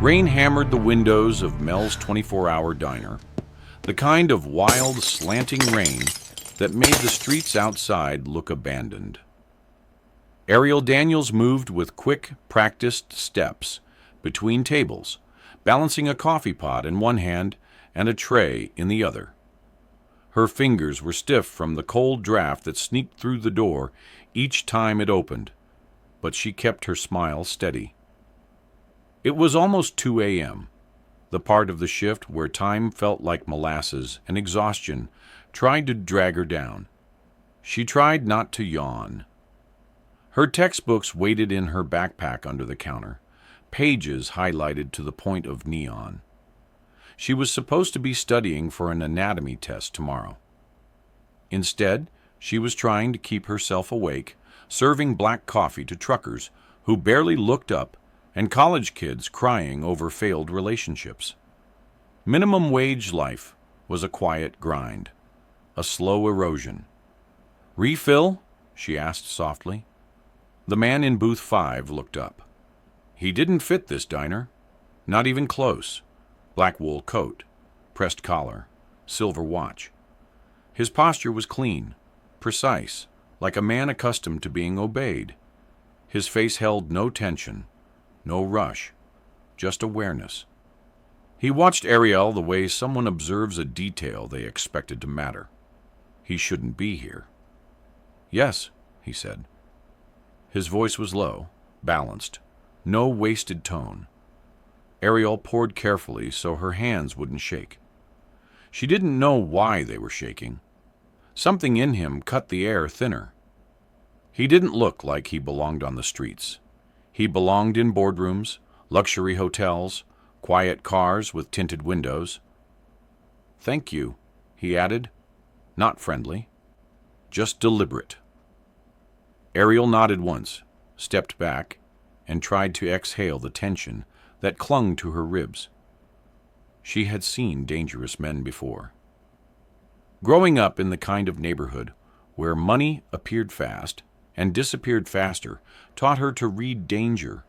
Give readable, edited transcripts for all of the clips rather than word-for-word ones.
Rain hammered the windows of Mel's 24-hour diner, the kind of wild, slanting rain that made the streets outside look abandoned. Ariel Daniels moved with quick, practiced steps between tables, balancing a coffee pot in one hand and a tray in the other. Her fingers were stiff from the cold draft that sneaked through the door each time it opened, but she kept her smile steady. It was almost 2 a.m., the part of the shift where time felt like molasses and exhaustion tried to drag her down. She tried not to yawn. Her textbooks waited in her backpack under the counter, pages highlighted to the point of neon. She was supposed to be studying for an anatomy test tomorrow. Instead, she was trying to keep herself awake, serving black coffee to truckers who barely looked up and college kids crying over failed relationships. Minimum wage life was a quiet grind, a slow erosion. "Refill?" she asked softly. The man in booth 5 looked up. He didn't fit this diner, not even close. Black wool coat, pressed collar, silver watch. His posture was clean, precise, like a man accustomed to being obeyed. His face held no tension, no rush, just awareness. He watched Ariel the way someone observes a detail they expected to matter. He shouldn't be here. "Yes," he said. His voice was low, balanced, no wasted tone. Ariel poured carefully so her hands wouldn't shake. She didn't know why they were shaking. Something in him cut the air thinner. He didn't look like he belonged on the streets. He belonged in boardrooms, luxury hotels, quiet cars with tinted windows. "Thank you," he added, not friendly, just deliberate. Ariel nodded once, stepped back, and tried to exhale the tension that clung to her ribs. She had seen dangerous men before. Growing up in the kind of neighborhood where money appeared fast and disappeared faster taught her to read danger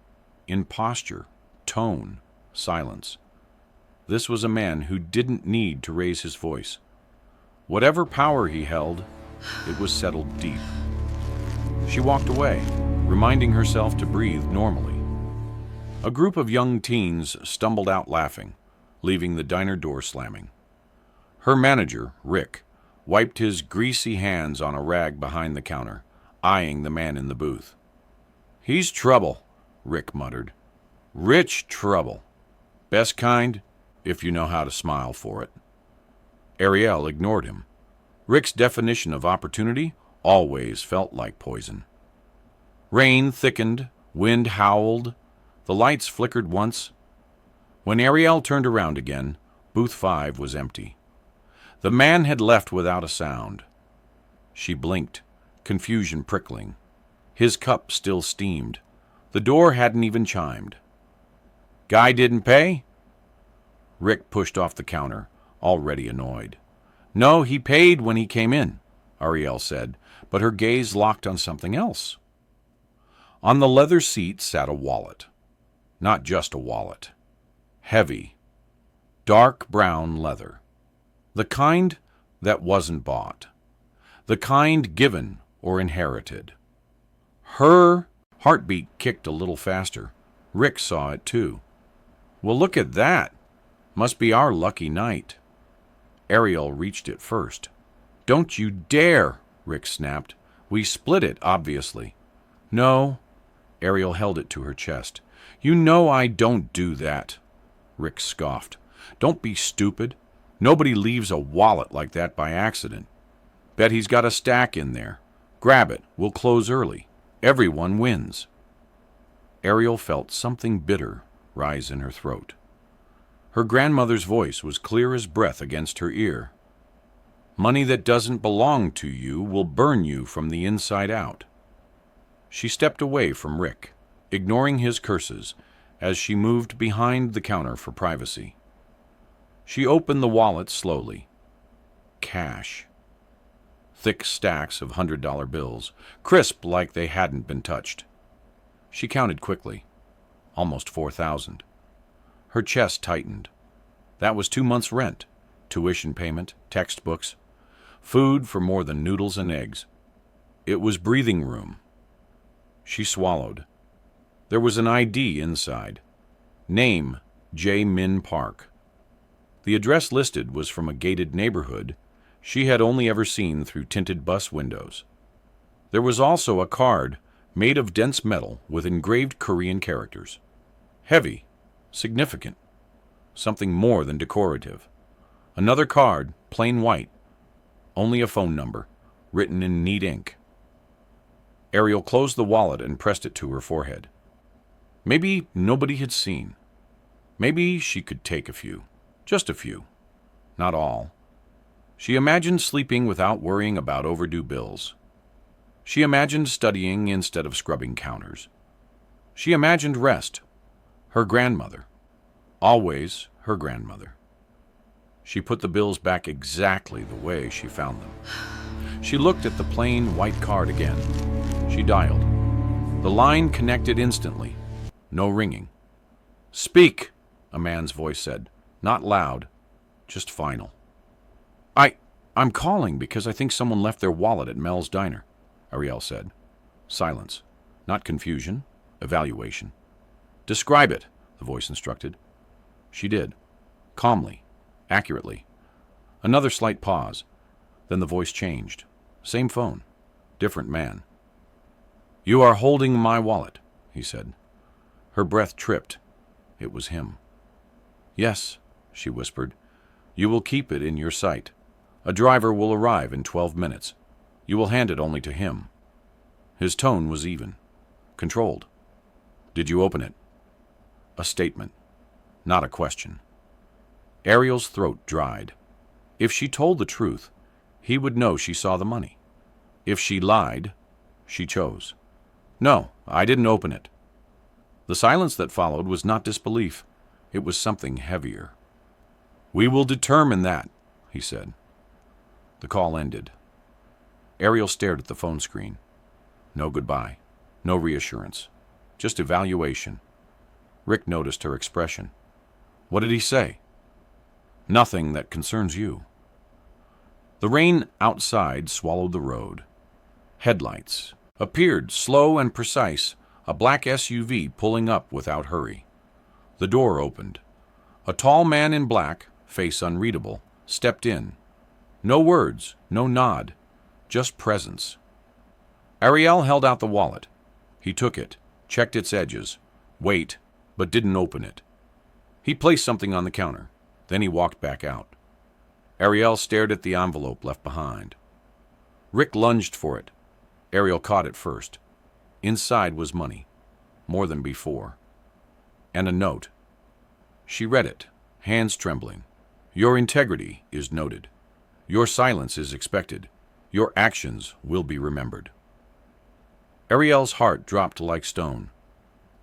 in posture, tone, silence. This was a man who didn't need to raise his voice. Whatever power he held, it was settled deep. She walked away, reminding herself to breathe normally. A group of young teens stumbled out laughing, leaving the diner door slamming. Her manager, Rick, wiped his greasy hands on a rag behind the counter, eyeing the man in the booth. "He's trouble," Rick muttered. "Rich trouble. Best kind, if you know how to smile for it." Ariel ignored him. Rick's definition of opportunity always felt like poison. Rain thickened, wind howled, the lights flickered once. When Ariel turned around again, booth 5 was empty. The man had left without a sound. She blinked, confusion prickling. His cup still steamed. The door hadn't even chimed. "Guy didn't pay?" Rick pushed off the counter, already annoyed. "No, he paid when he came in," Ariel said, but her gaze locked on something else. On the leather seat sat a wallet. Not just a wallet. Heavy, dark brown leather. The kind that wasn't bought. The kind given or inherited. Her heartbeat kicked a little faster. Rick saw it too. "Well, look at that. Must be our lucky night." Ariel reached it first. "Don't you dare," Rick snapped. "We split it, obviously." "No." Ariel held it to her chest. "You know I don't do that." Rick scoffed. "Don't be stupid. Nobody leaves a wallet like that by accident. Bet he's got a stack in there. Grab it. We'll close early. Everyone wins." Ariel felt something bitter rise in her throat. Her grandmother's voice was clear as breath against her ear. "Money that doesn't belong to you will burn you from the inside out." She stepped away from Rick, ignoring his curses, as she moved behind the counter for privacy. She opened the wallet slowly. Cash. Thick stacks of $100 bills, crisp like they hadn't been touched. She counted quickly. Almost 4,000. Her chest tightened. That was 2 months' rent, tuition payment, textbooks, food for more than noodles and eggs. It was breathing room. She swallowed. There was an ID inside. Name, Jae Min Park. The address listed was from a gated neighborhood she had only ever seen through tinted bus windows. There was also a card made of dense metal with engraved Korean characters. Heavy, significant, something more than decorative. Another card, plain white, only a phone number, written in neat ink. Ariel closed the wallet and pressed it to her forehead. Maybe nobody had seen. Maybe she could take a few. Just a few. Not all. She imagined sleeping without worrying about overdue bills. She imagined studying instead of scrubbing counters. She imagined rest. Her grandmother. Always her grandmother. She put the bills back exactly the way she found them. She looked at the plain white card again. She dialed. The line connected instantly. No ringing. "Speak," a man's voice said. Not loud, just final. I'm calling because I think someone left their wallet at Mel's diner," Ariel said. Silence. Not confusion. Evaluation. "Describe it," the voice instructed. She did. Calmly. Accurately. Another slight pause. Then the voice changed. Same phone. Different man. "You are holding my wallet," he said. Her breath tripped. It was him. "Yes," she whispered. "You will keep it in your sight. A driver will arrive in 12 minutes. You will hand it only to him." His tone was even. Controlled. "Did you open it?" A statement. Not a question. Ariel's throat dried. If she told the truth, he would know she saw the money. If she lied, she chose. "No, I didn't open it." The silence that followed was not disbelief. It was something heavier. "We will determine that," he said. The call ended. Ariel stared at the phone screen. No goodbye. No reassurance. Just evaluation. Rick noticed her expression. "What did he say?" "Nothing that concerns you." The rain outside swallowed the road. Headlights. Appeared, slow and precise, a black SUV pulling up without hurry. The door opened. A tall man in black, face unreadable, stepped in. No words, no nod, just presence. Ariel held out the wallet. He took it, checked its edges, but didn't open it. He placed something on the counter. Then he walked back out. Ariel stared at the envelope left behind. Rick lunged for it. Ariel caught it first. Inside was money, more than before. And a note. She read it, hands trembling. "Your integrity is noted. Your silence is expected. Your actions will be remembered." Ariel's heart dropped like stone.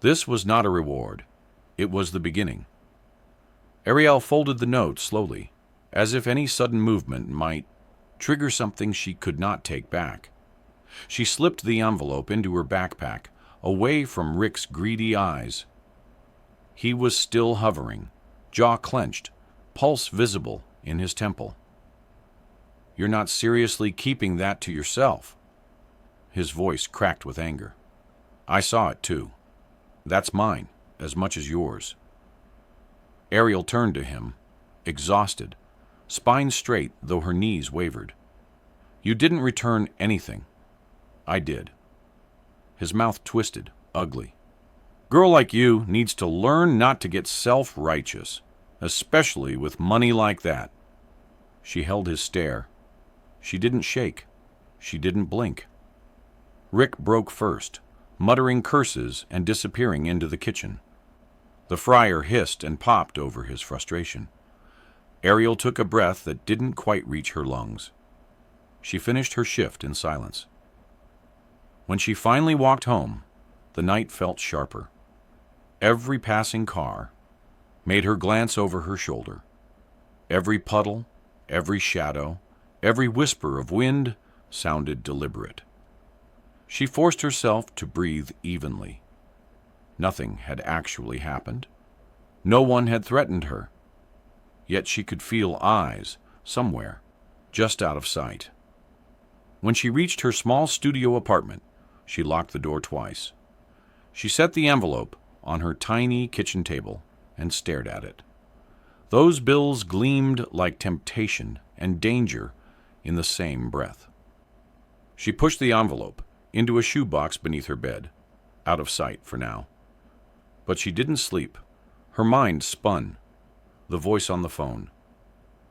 This was not a reward. It was the beginning. Ariel folded the note slowly, as if any sudden movement might trigger something she could not take back. She slipped the envelope into her backpack, away from Rick's greedy eyes. He was still hovering, jaw clenched, pulse visible in his temple. "You're not seriously keeping that to yourself." His voice cracked with anger. "I saw it too. That's mine, as much as yours." Ariel turned to him, exhausted, spine straight though her knees wavered. "You didn't return anything." "I did." His mouth twisted, ugly. "Girl like you needs to learn not to get self-righteous, especially with money like that." She held his stare. She didn't shake. She didn't blink. Rick broke first, muttering curses and disappearing into the kitchen. The fryer hissed and popped over his frustration. Ariel took a breath that didn't quite reach her lungs. She finished her shift in silence. When she finally walked home, the night felt sharper. Every passing car made her glance over her shoulder. Every puddle, every shadow, every whisper of wind sounded deliberate. She forced herself to breathe evenly. Nothing had actually happened. No one had threatened her, yet she could feel eyes somewhere, just out of sight. When she reached her small studio apartment, she locked the door twice. She set the envelope on her tiny kitchen table and stared at it. Those bills gleamed like temptation and danger in the same breath. She pushed the envelope into a shoebox beneath her bed, out of sight for now. But she didn't sleep. Her mind spun. The voice on the phone.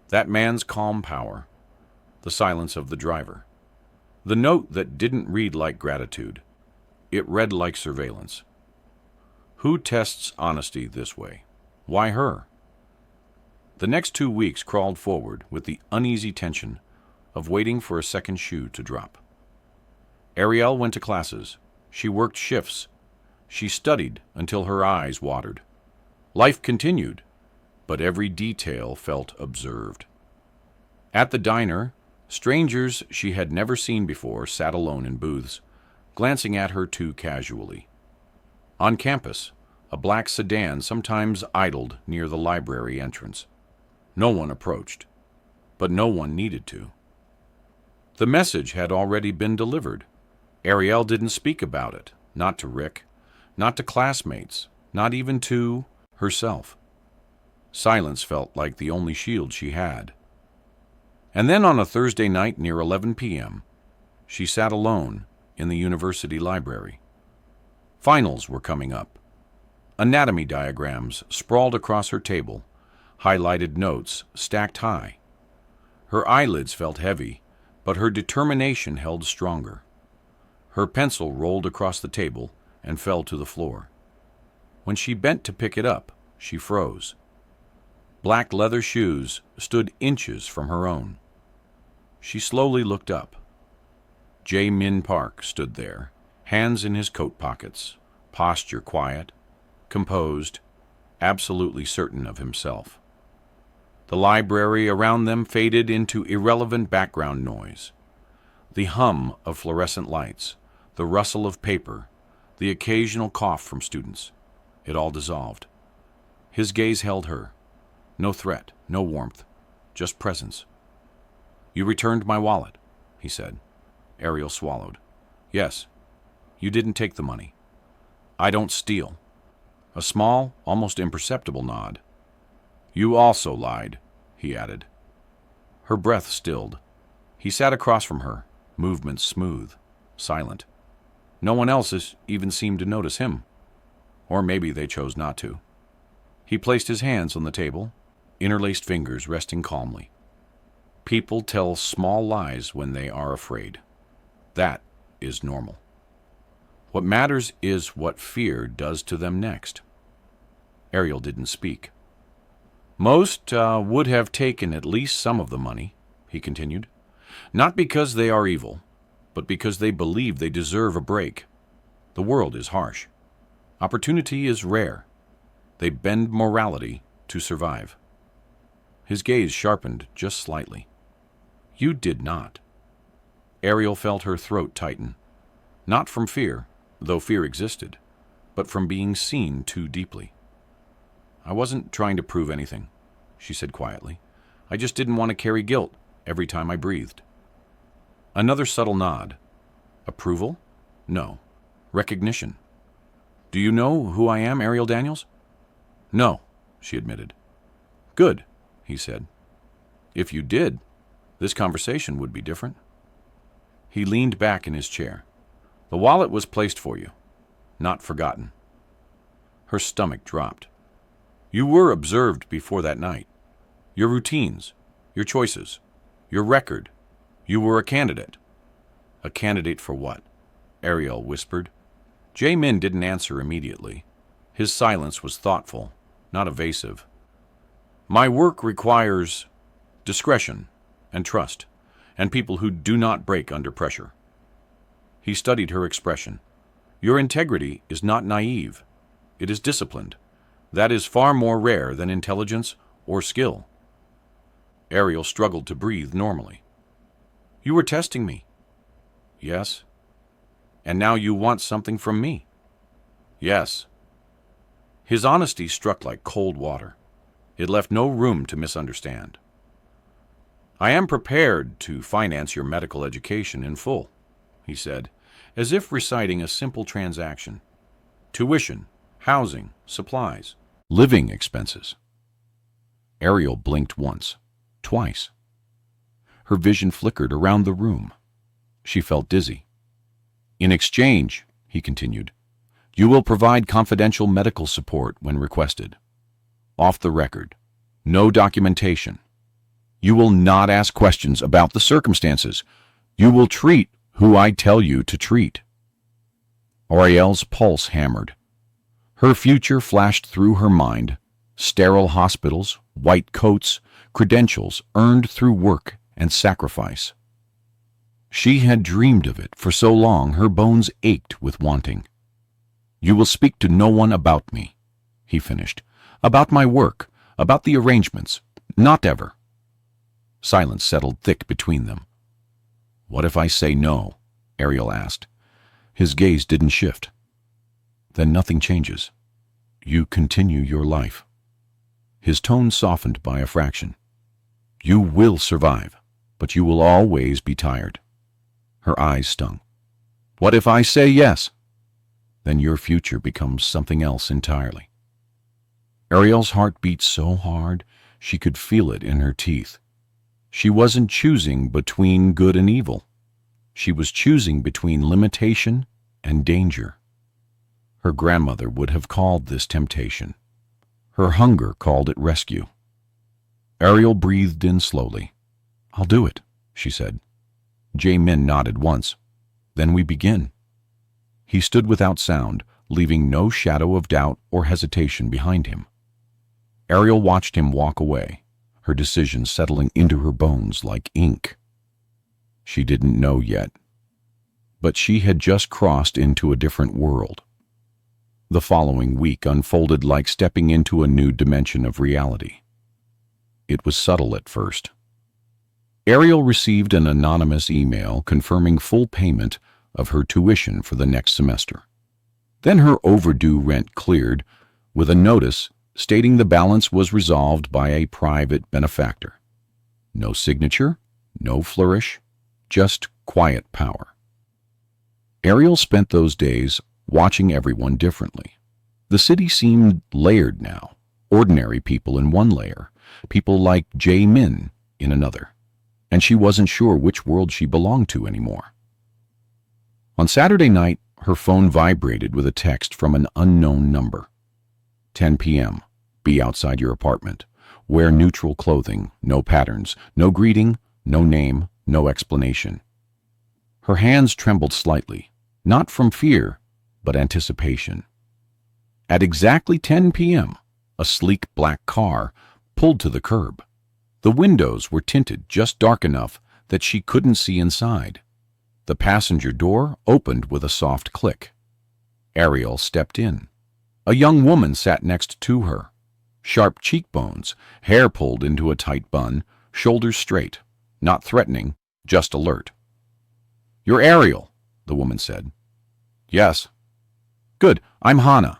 That man's calm power. The silence of the driver. The note that didn't read like gratitude. It read like surveillance. Who tests honesty this way? Why her? The next 2 weeks crawled forward with the uneasy tension of waiting for a second shoe to drop. Ariel went to classes. She worked shifts. She studied until her eyes watered. Life continued, but every detail felt observed. At the diner, strangers she had never seen before sat alone in booths, glancing at her too casually. On campus, a black sedan sometimes idled near the library entrance. No one approached, but no one needed to. The message had already been delivered. Ariel didn't speak about it, not to Rick, not to classmates, not even to herself. Silence felt like the only shield she had. And then on a Thursday night near 11 p.m., she sat alone in the university library. Finals were coming up. Anatomy diagrams sprawled across her table, highlighted notes stacked high. Her eyelids felt heavy, but her determination held stronger. Her pencil rolled across the table and fell to the floor. When she bent to pick it up, she froze. Black leather shoes stood inches from her own. She slowly looked up. Jae Min Park stood there, hands in his coat pockets, posture quiet, composed, absolutely certain of himself. The library around them faded into irrelevant background noise. The hum of fluorescent lights, the rustle of paper, the occasional cough from students. It all dissolved. His gaze held her. No threat, no warmth, just presence. "You returned my wallet," he said. Ariel swallowed. "Yes. You didn't take the money. I don't steal." A small, almost imperceptible nod. "You also lied," he added. Her breath stilled. He sat across from her, movements smooth, silent. No one else even seemed to notice him. Or maybe they chose not to. He placed his hands on the table, interlaced fingers resting calmly. People tell small lies when they are afraid. That is normal. What matters is what fear does to them next. Ariel didn't speak. "Most would have taken at least some of the money," he continued. "Not because they are evil, but because they believe they deserve a break. The world is harsh. Opportunity is rare. They bend morality to survive." His gaze sharpened just slightly. "You did not." Ariel felt her throat tighten. Not from fear, though fear existed, but from being seen too deeply. "I wasn't trying to prove anything," she said quietly. "I just didn't want to carry guilt every time I breathed." Another subtle nod. Approval? No. Recognition. "Do you know who I am, Ariel Daniels?" "No," she admitted. "Good," he said. "If you did, this conversation would be different." He leaned back in his chair. "The wallet was placed for you, not forgotten." Her stomach dropped. "You were observed before that night. Your routines, your choices, your record. You were a candidate." "A candidate for what?" Ariel whispered. Jae Min didn't answer immediately. His silence was thoughtful, not evasive. "My work requires discretion and trust, and people who do not break under pressure." He studied her expression. "Your integrity is not naive. It is disciplined. That is far more rare than intelligence or skill." Ariel struggled to breathe normally. "You were testing me." "Yes." "And now you want something from me." "Yes." His honesty struck like cold water. It left no room to misunderstand. "I am prepared to finance your medical education in full," he said, as if reciting a simple transaction. "Tuition, housing, supplies, living expenses." Ariel blinked once, twice. Her vision flickered around the room. She felt dizzy. "In exchange," he continued, "you will provide confidential medical support when requested. Off the record. No documentation. You will not ask questions about the circumstances. You will treat who I tell you to treat." Ariel's pulse hammered. Her future flashed through her mind. Sterile hospitals, white coats, credentials earned through work and sacrifice. She had dreamed of it for so long her bones ached with wanting. "You will speak to no one about me," he finished. "About my work, about the arrangements. Not ever." Silence settled thick between them. "What if I say no?" Ariel asked. His gaze didn't shift. "Then nothing changes. You continue your life." His tone softened by a fraction. "You will survive, but you will always be tired." Her eyes stung. "What if I say yes?" "Then your future becomes something else entirely." Ariel's heart beat so hard she could feel it in her teeth. She wasn't choosing between good and evil. She was choosing between limitation and danger. Her grandmother would have called this temptation. Her hunger called it rescue. Ariel breathed in slowly. "I'll do it," she said. Jae Min nodded once. "Then we begin." He stood without sound, leaving no shadow of doubt or hesitation behind him. Ariel watched him walk away, her decision settling into her bones like ink. She didn't know yet, but she had just crossed into a different world. The following week unfolded like stepping into a new dimension of reality. It was subtle at first. Ariel received an anonymous email confirming full payment of her tuition for the next semester. Then her overdue rent cleared with a notice stating the balance was resolved by a private benefactor. No signature, no flourish, just quiet power. Ariel spent those days watching everyone differently. The city seemed layered now, ordinary people in one layer, people like Jae Min in another, and she wasn't sure which world she belonged to anymore. On Saturday night, her phone vibrated with a text from an unknown number. 10 p.m. Be outside your apartment. Wear neutral clothing, no patterns, no greeting, no name, no explanation. Her hands trembled slightly, not from fear, but anticipation. At exactly 10 p.m., a sleek black car pulled to the curb. The windows were tinted just dark enough that she couldn't see inside. The passenger door opened with a soft click. Ariel stepped in. A young woman sat next to her. Sharp cheekbones, hair pulled into a tight bun, shoulders straight. Not threatening, just alert. "You're Ariel," the woman said. "Yes." "Good, I'm Hannah."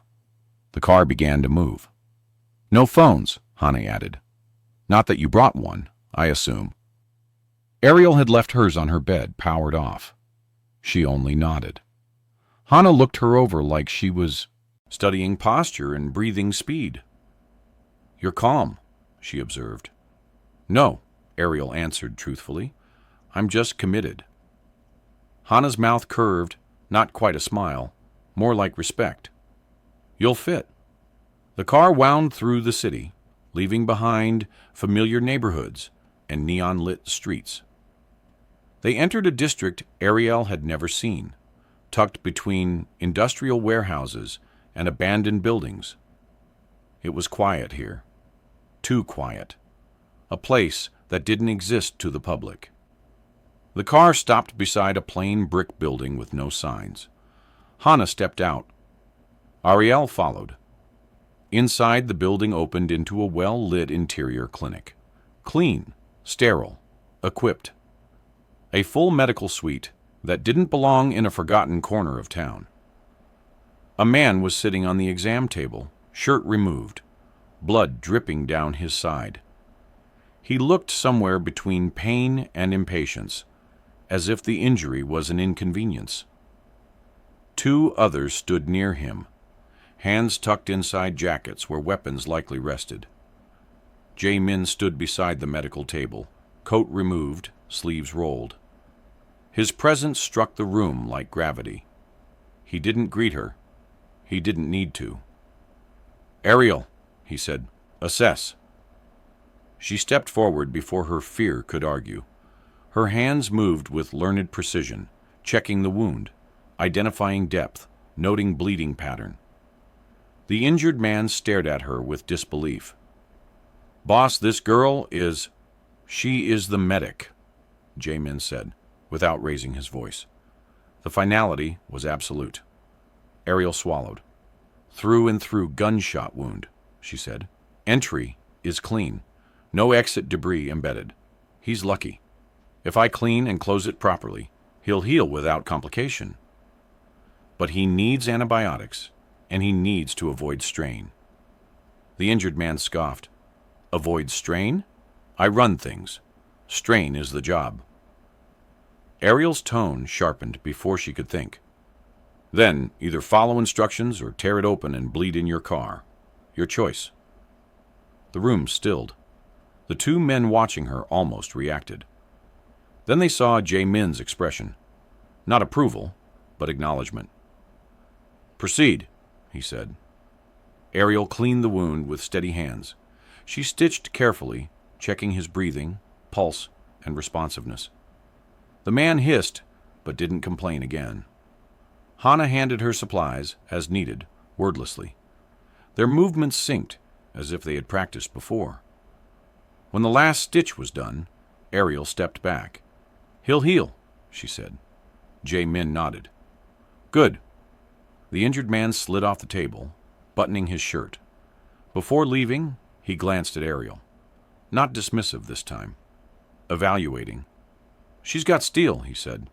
The car began to move. "No phones," Hannah added. "Not that you brought one, I assume." Ariel had left hers on her bed, powered off. She only nodded. Hannah looked her over like she was studying posture and breathing speed. "You're calm," she observed. "No," Ariel answered truthfully. "I'm just committed." Hannah's mouth curved, not quite a smile, more like respect. "You'll fit." The car wound through the city, leaving behind familiar neighborhoods and neon-lit streets. They entered a district Ariel had never seen, tucked between industrial warehouses and abandoned buildings. It was quiet here. Too quiet. A place that didn't exist to the public. The car stopped beside a plain brick building with no signs. Hannah stepped out. Ariel followed. Inside, the building opened into a well-lit interior clinic. Clean, sterile, equipped. A full medical suite that didn't belong in a forgotten corner of town. A man was sitting on the exam table, shirt removed, blood dripping down his side. He looked somewhere between pain and impatience, as if the injury was an inconvenience. 2 others stood near him, hands tucked inside jackets where weapons likely rested. Jae Min stood beside the medical table, coat removed, sleeves rolled. His presence struck the room like gravity. He didn't greet her. He didn't need to. "Ariel," he said, "assess." She stepped forward before her fear could argue. Her hands moved with learned precision, checking the wound, identifying depth, noting bleeding pattern. The injured man stared at her with disbelief. "Boss, this girl is—" "She is the medic," Jae Min said, without raising his voice. The finality was absolute. Ariel swallowed. "Through and through gunshot wound," she said. "Entry is clean. No exit debris embedded. He's lucky. If I clean and close it properly, he'll heal without complication. But he needs antibiotics, and he needs to avoid strain." The injured man scoffed. "Avoid strain? I run things. Strain is the job." Ariel's tone sharpened before she could think. "Then either follow instructions or tear it open and bleed in your car. Your choice." The room stilled. The 2 men watching her almost reacted. Then they saw Jae Min's expression. Not approval, but acknowledgement. "Proceed," he said. Ariel cleaned the wound with steady hands. She stitched carefully, checking his breathing, pulse, and responsiveness. The man hissed, but didn't complain again. Hana handed her supplies, as needed, wordlessly. Their movements synced, as if they had practiced before. When the last stitch was done, Ariel stepped back. "He'll heal," she said. Jae Min nodded. "Good." The injured man slid off the table, buttoning his shirt. Before leaving, he glanced at Ariel. Not dismissive this time. Evaluating. "She's got steel," he said.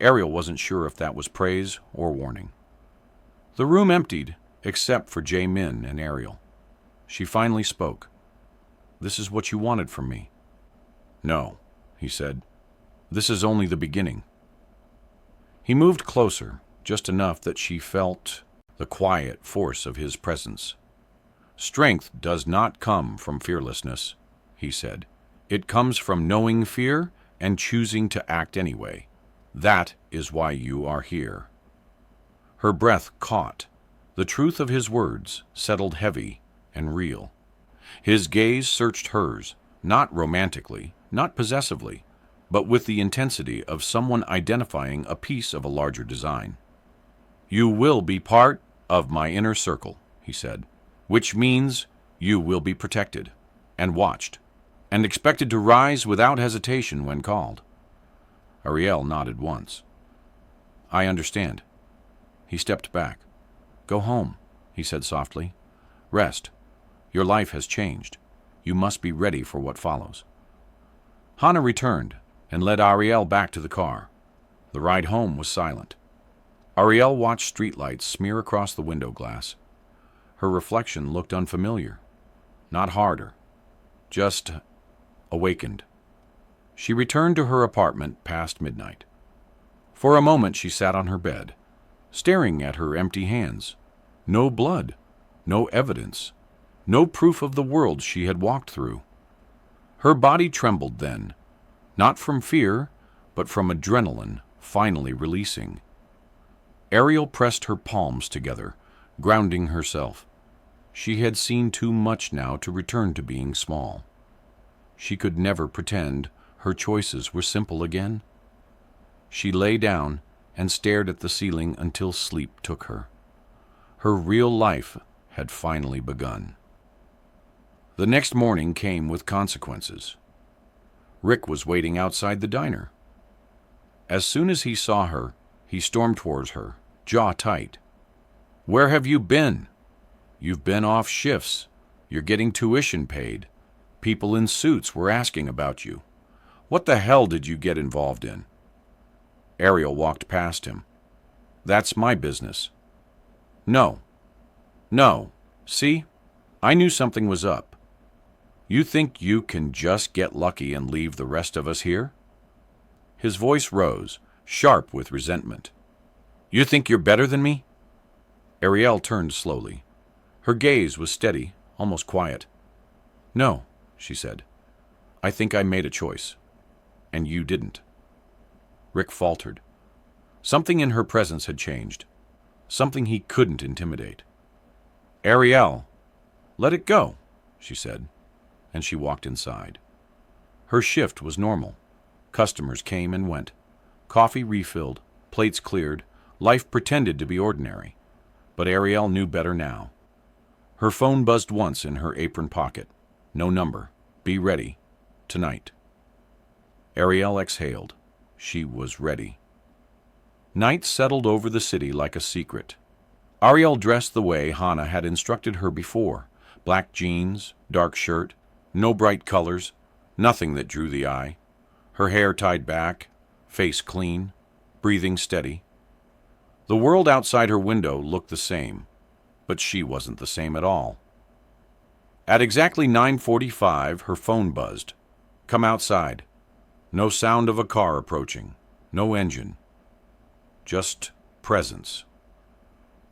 Ariel wasn't sure if that was praise or warning. The room emptied, except for Jae Min and Ariel. She finally spoke. "This is what you wanted from me." "No," he said. "This is only the beginning." He moved closer, just enough that she felt the quiet force of his presence. "Strength does not come from fearlessness," he said. "It comes from knowing fear and choosing to act anyway. That is why you are here." Her breath caught. The truth of his words settled heavy and real. His gaze searched hers, not romantically, not possessively, but with the intensity of someone identifying a piece of a larger design. "You will be part of my inner circle," he said, "which means you will be protected and watched and expected to rise without hesitation when called." Ariel nodded once. "I understand." He stepped back. "Go home," he said softly. "Rest. Your life has changed. You must be ready for what follows." Hana returned and led Ariel back to the car. The ride home was silent. Ariel watched streetlights smear across the window glass. Her reflection looked unfamiliar. Not harder. Just awakened. She returned to her apartment past midnight. For a moment she sat on her bed, staring at her empty hands. No blood, no evidence, no proof of the world she had walked through. Her body trembled then, not from fear, but from adrenaline finally releasing. Ariel pressed her palms together, grounding herself. She had seen too much now to return to being small. She could never pretend her choices were simple again. She lay down and stared at the ceiling until sleep took her. Her real life had finally begun. The next morning came with consequences. Rick was waiting outside the diner. As soon as he saw her, he stormed towards her, jaw tight. "Where have you been? You've been off shifts. You're getting tuition paid. People in suits were asking about you. What the hell did you get involved in?" Ariel walked past him. "That's my business." No. See, I knew something was up. You think you can just get lucky and leave the rest of us here? His voice rose, sharp with resentment. You think you're better than me? Ariel turned slowly. Her gaze was steady, almost quiet. No, she said. I think I made a choice. And you didn't. Rick faltered. Something in her presence had changed. Something he couldn't intimidate. Ariel, let it go, she said, and she walked inside. Her shift was normal. Customers came and went. Coffee refilled, plates cleared, life pretended to be ordinary. But Ariel knew better now. Her phone buzzed once in her apron pocket. No number. Be ready. Tonight. Ariel exhaled. She was ready. Night settled over the city like a secret. Ariel dressed the way Hannah had instructed her before. Black jeans, dark shirt, no bright colors, nothing that drew the eye. Her hair tied back, face clean, breathing steady. The world outside her window looked the same, but she wasn't the same at all. At exactly 9:45, her phone buzzed. Come outside. No sound of a car approaching. No engine. Just presence.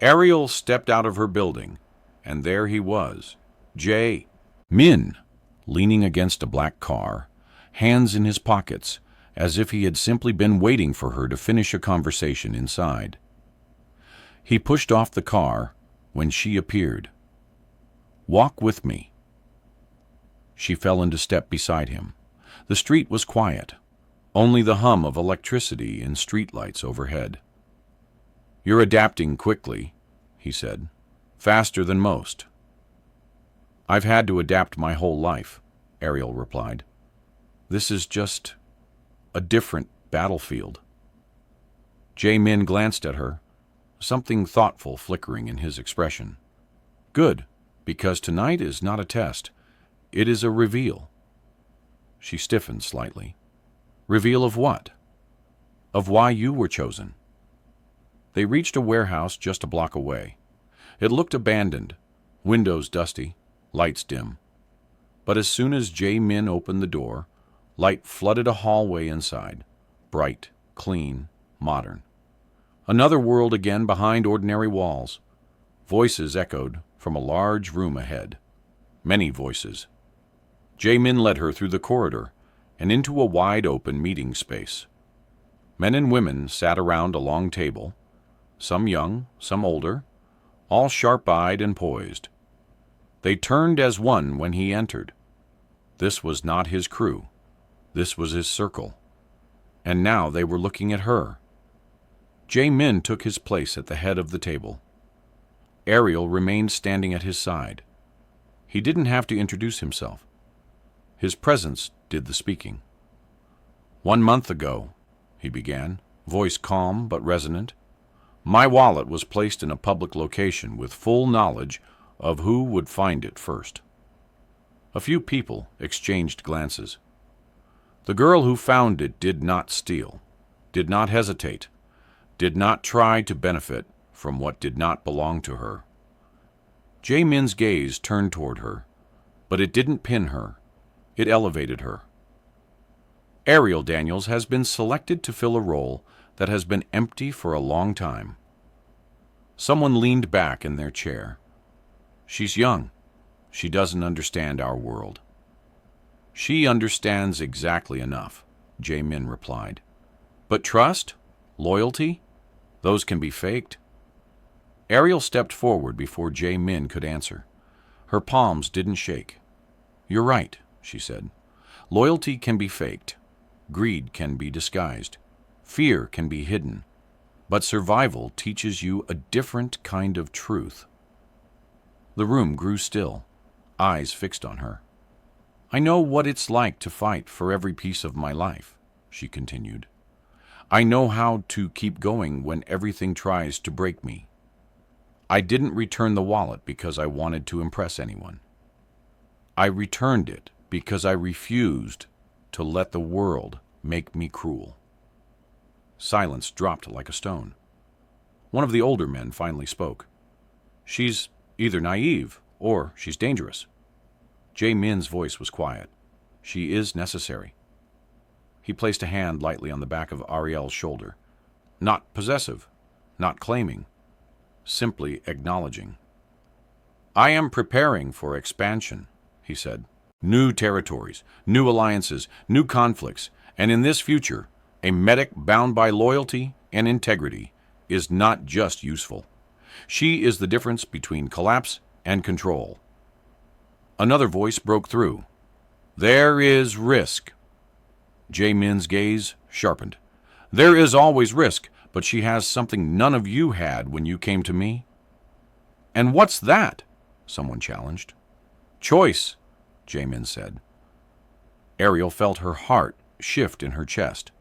Ariel stepped out of her building, and there he was, Jae Min, leaning against a black car, hands in his pockets, as if he had simply been waiting for her to finish a conversation inside. He pushed off the car when she appeared. Walk with me. She fell into step beside him. The street was quiet, only the hum of electricity in streetlights overhead. You're adapting quickly, he said, faster than most. I've had to adapt my whole life, Ariel replied. This is just a different battlefield. Jae Min glanced at her, something thoughtful flickering in his expression. Good, because tonight is not a test. It is a reveal. She stiffened slightly. Reveal of what? Of why you were chosen. They reached a warehouse just a block away. It looked abandoned, windows dusty, lights dim. But as soon as Jae Min opened the door, light flooded a hallway inside, bright, clean, modern. Another world again behind ordinary walls. Voices echoed from a large room ahead. Many voices. Jae Min led her through the corridor and into a wide-open meeting space. Men and women sat around a long table, some young, some older, all sharp-eyed and poised. They turned as one when he entered. This was not his crew. This was his circle. And now they were looking at her. Jae Min took his place at the head of the table. Ariel remained standing at his side. He didn't have to introduce himself. His presence did the speaking. 1 month ago, he began, voice calm but resonant, my wallet was placed in a public location with full knowledge of who would find it first. A few people exchanged glances. The girl who found it did not steal, did not hesitate, did not try to benefit from what did not belong to her. Jae Min's gaze turned toward her, but it didn't pin her. It elevated her. Ariel Daniels has been selected to fill a role that has been empty for a long time. Someone leaned back in their chair. She's young. She doesn't understand our world. She understands exactly enough, Jae Min replied. But trust? Loyalty? Those can be faked. Ariel stepped forward before Jae Min could answer. Her palms didn't shake. You're right, she said. Loyalty can be faked. Greed can be disguised. Fear can be hidden. But survival teaches you a different kind of truth. The room grew still, eyes fixed on her. I know what it's like to fight for every piece of my life, she continued. I know how to keep going when everything tries to break me. I didn't return the wallet because I wanted to impress anyone. I returned it because I refused to let the world make me cruel. Silence dropped like a stone. One of the older men finally spoke. She's either naive or she's dangerous. Jae Min's voice was quiet. She is necessary. He placed a hand lightly on the back of Ariel's shoulder. Not possessive, not claiming, simply acknowledging. I am preparing for expansion, he said. New territories, new alliances, new conflicts, and in this future, a medic bound by loyalty and integrity is not just useful. She is the difference between collapse and control. Another voice broke through. There is risk. Jae Min's gaze sharpened. There is always risk, but she has something none of you had when you came to me. And what's that? Someone challenged. Choice, Jae Min said. Ariel felt her heart shift in her chest.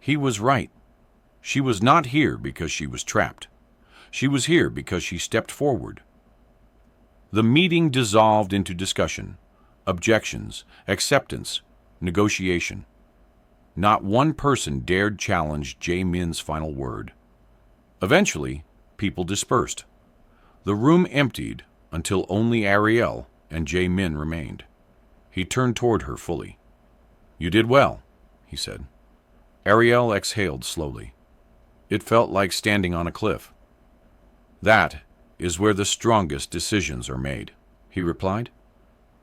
He was right. She was not here because she was trapped. She was here because she stepped forward. The meeting dissolved into discussion, objections, acceptance, negotiation. Not one person dared challenge Jae Min's final word. Eventually, people dispersed. The room emptied until only Ariel and Jae Min remained. He turned toward her fully. You did well, he said. Ariel exhaled slowly. It felt like standing on a cliff. That is where the strongest decisions are made, he replied.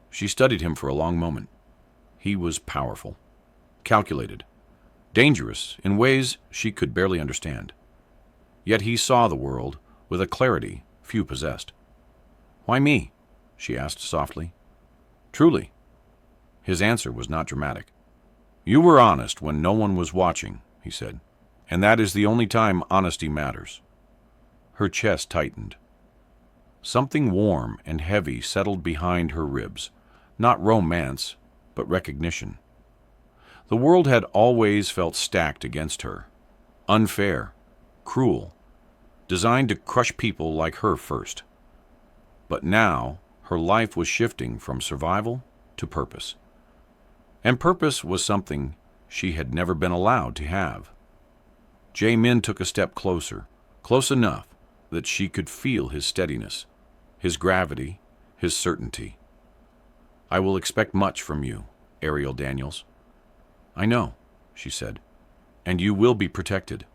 She studied him for a long moment. He was powerful, calculated, dangerous in ways she could barely understand. Yet he saw the world with a clarity few possessed. Why me? She asked softly. Truly. His answer was not dramatic. You were honest when no one was watching, he said, and that is the only time honesty matters. Her chest tightened. Something warm and heavy settled behind her ribs, not romance, but recognition. The world had always felt stacked against her, unfair, cruel, designed to crush people like her first. But now her life was shifting from survival to purpose. And purpose was something she had never been allowed to have. Jae Min took a step closer, close enough that she could feel his steadiness, his gravity, his certainty. I will expect much from you, Ariel Daniels. I know, she said, and you will be protected,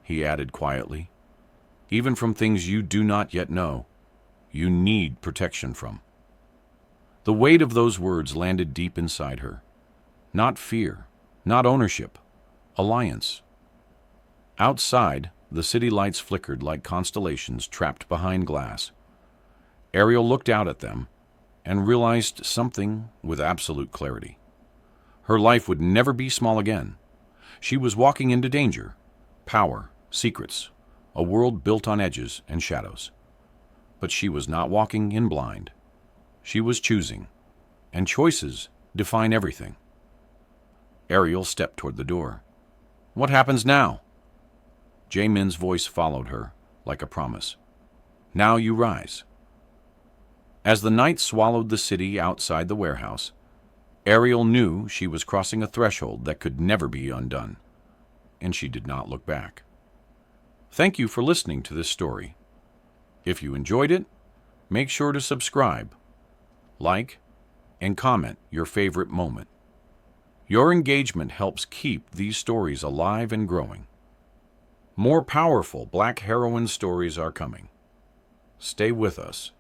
he added quietly. Even from things you do not yet know, you need protection from. The weight of those words landed deep inside her. Not fear, not ownership, alliance. Outside, the city lights flickered like constellations trapped behind glass. Ariel looked out at them and realized something with absolute clarity. Her life would never be small again. She was walking into danger, power, secrets, a world built on edges and shadows. But she was not walking in blind. She was choosing, and choices define everything. Ariel stepped toward the door. What happens now? Jae Min's voice followed her, like a promise. Now you rise. As the night swallowed the city outside the warehouse, Ariel knew she was crossing a threshold that could never be undone, and she did not look back. Thank you for listening to this story. If you enjoyed it, make sure to subscribe, like, and comment your favorite moment. Your engagement helps keep these stories alive and growing. More powerful Black heroine stories are coming. Stay with us